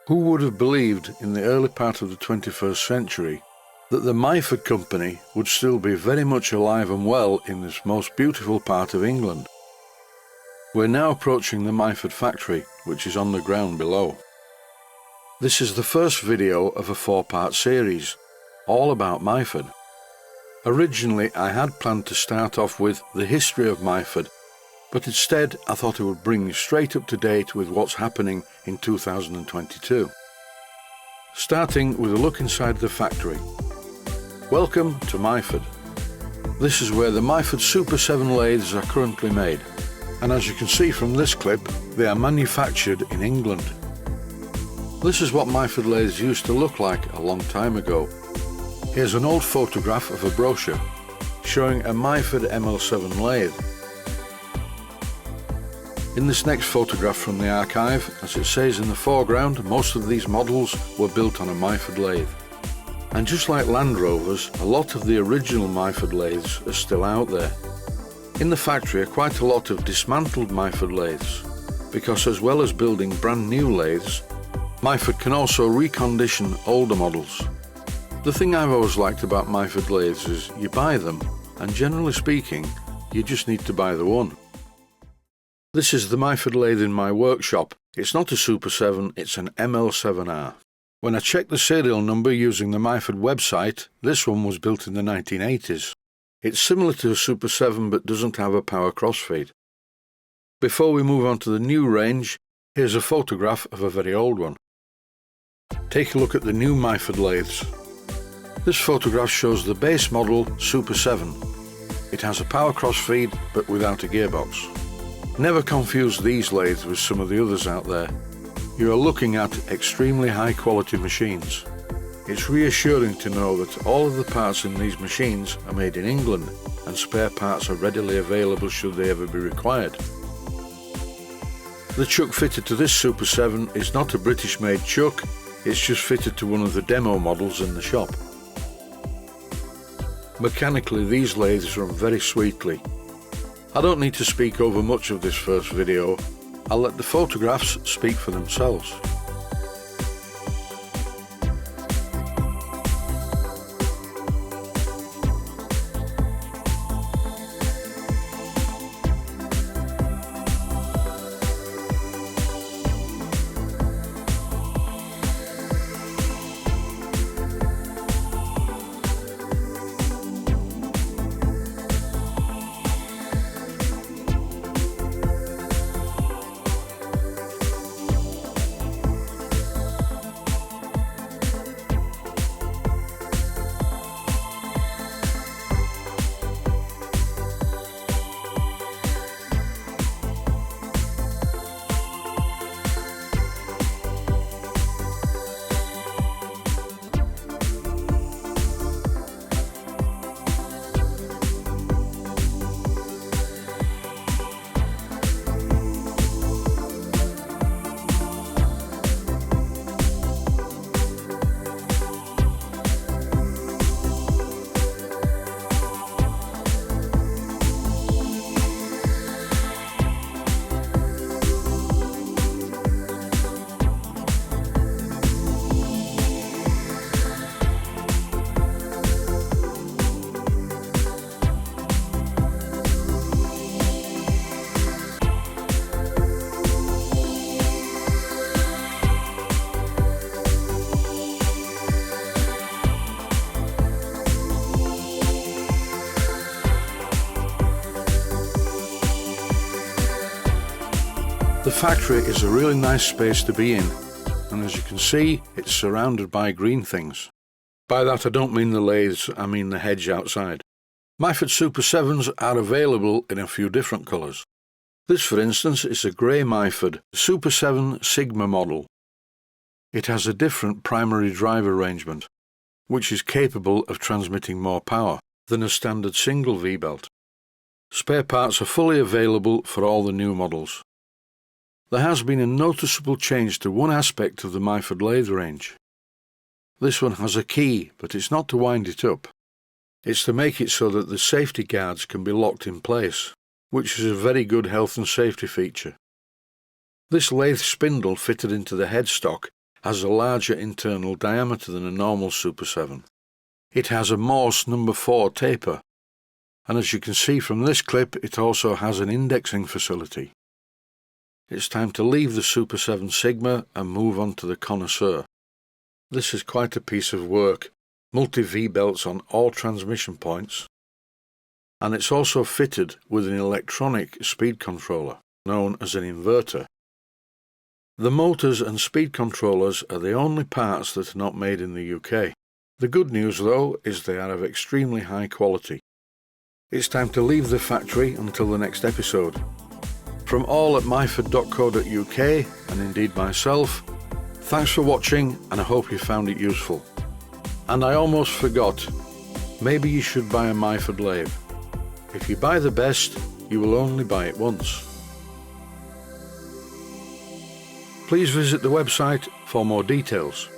Who would have believed in the early part of the 21st century that the Myford company would still be very much alive and well in this most beautiful part of England? We're now approaching the Myford factory, which is on the ground below. This is the first video of a 4-part series, all about Myford. Originally I had planned to start off with the history of Myford, but instead I thought I would bring you straight up to date with what's happening in 2022. Starting with a look inside the factory. Welcome to Myford. This is where the Myford Super 7 lathes are currently made, and as you can see from this clip, they are manufactured in England. This is what Myford lathes used to look like a long time ago. Here's an old photograph of a brochure showing a Myford ML7 lathe. In this next photograph from the archive, as it says in the foreground, most of these models were built on a Myford lathe. And just like Land Rovers, a lot of the original Myford lathes are still out there. In the factory are quite a lot of dismantled Myford lathes, because as well as building brand new lathes, Myford can also recondition older models. The thing I've always liked about Myford lathes is you buy them, and generally speaking, you just need to buy the one. This is the Myford lathe in my workshop. It's not a Super 7, it's an ML7R. When I checked the serial number using the Myford website, this one was built in the 1980s. It's similar to a Super 7 but doesn't have a power crossfeed. Before we move on to the new range, here's a photograph of a very old one. Take a look at the new Myford lathes. This photograph shows the base model Super 7. It has a power crossfeed but without a gearbox. Never confuse these lathes with some of the others out there. You are looking at extremely high quality machines. It's reassuring to know that all of the parts in these machines are made in England and spare parts are readily available should they ever be required. The chuck fitted to this Super 7 is not a British made chuck, it's just fitted to one of the demo models in the shop. Mechanically these lathes run very sweetly. I don't need to speak over much of this first video, I'll let the photographs speak for themselves. The factory is a really nice space to be in, and as you can see, it's surrounded by green things. By that I don't mean the lathes, I mean the hedge outside. Myford Super 7s are available in a few different colours. This, for instance, is a grey Myford Super 7 Sigma model. It has a different primary drive arrangement, which is capable of transmitting more power than a standard single V-belt. Spare parts are fully available for all the new models. There has been a noticeable change to one aspect of the Myford lathe range. This one has a key, but it's not to wind it up. It's to make it so that the safety guards can be locked in place, which is a very good health and safety feature. This lathe spindle fitted into the headstock has a larger internal diameter than a normal Super 7. It has a Morse number 4 taper, and as you can see from this clip, it also has an indexing facility. It's time to leave the Super 7 Sigma and move on to the Connoisseur. This is quite a piece of work, multi-V belts on all transmission points, and it's also fitted with an electronic speed controller, known as an inverter. The motors and speed controllers are the only parts that are not made in the UK. The good news though is they are of extremely high quality. It's time to leave the factory until the next episode. From all at myford.co.uk, and indeed myself, thanks for watching and I hope you found it useful. And I almost forgot, maybe you should buy a Myford lathe. If you buy the best, you will only buy it once. Please visit the website for more details.